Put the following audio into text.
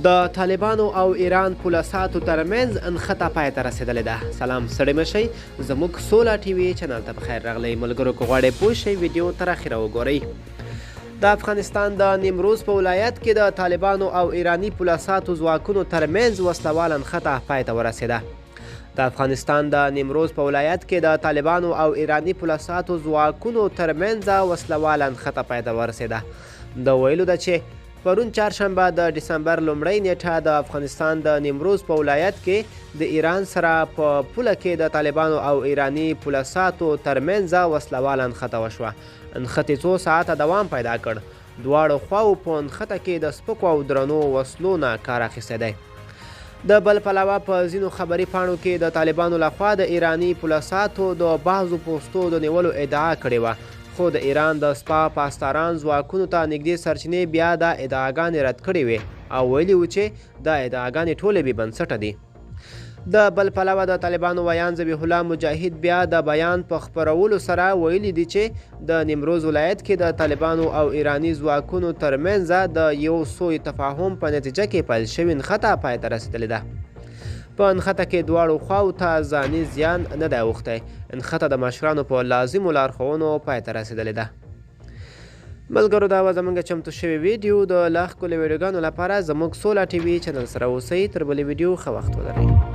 د طالبانو او ایران پولساتو ترمنځ انخته پای ته رسیدلې ده. سلام ستړي مشئ، زموږ سولا ټي وي چینل ته بخیر راغلی. ملګرو که غواړئ پوه شئ ویډیو تر اخره وګورئ. د افغانستان د نیمروز په ولایت کې د طالبانو او ایراني پولساتو ځواکونو ترمنځ وسلوال انخته پای ته ورسېده. د افغانستان د نیمروز په ولایت کې د طالبانو او ایراني پولساتو ځواکونو ترمنځ وسلوال انخته پای ته ورسېده. د ویلو ده چې پرون چهارشنبه د ډسمبر لومړۍ نیټه د افغانستان د نیمروز په ولایت کې د ایران سره په پوله کې د طالبانو او ایراني پولساتو ترمنځ وسلوال انخته وشوه. انختې څو ساعته دوام پیدا کړ. دواړو خواو په انخته کې د سپکو او درنو وسلو نه کار اخیستی دی. د بل پلوه په ځینو خبري پاڼو کې د طالبانو لخوا د ایراني پولساتو د بعضو پوستو د نیولو ادعا کړې وه، خو د ایران د سپا پاسداران ځواکونو ته نږدې سرچینې بیا دا ادعاګانې رد کړې وې او ویلي وو چې دا ادعاګانې ټولې بې بنسټه دي. د بل پلوه د طالبانو ویان ذبیح الله مجاهد بیا د بیان په خپرولو سره ویلي دي چې د نیمروز ولایت کې د طالبانو او ایراني ځواکونو ترمنځ د یو سوء تفاهم په نتیجه کې پیل شوې انخته پای ته رسېدلې ده. په انخته کې دواړو خواو ته ځاني زیان نه دی اوښتی. انخته د مشرانو په لازمو لارښوونو پای ته رسېدلې ده. ملګرو دا وه زموږ چمتو شوې ویډیو. د لا ښکلې ویډیوګانو لپاره زموږ سولا ټي وي چینل سره اوسئ. تر بلې ویډیو ښه وخت ولرئ.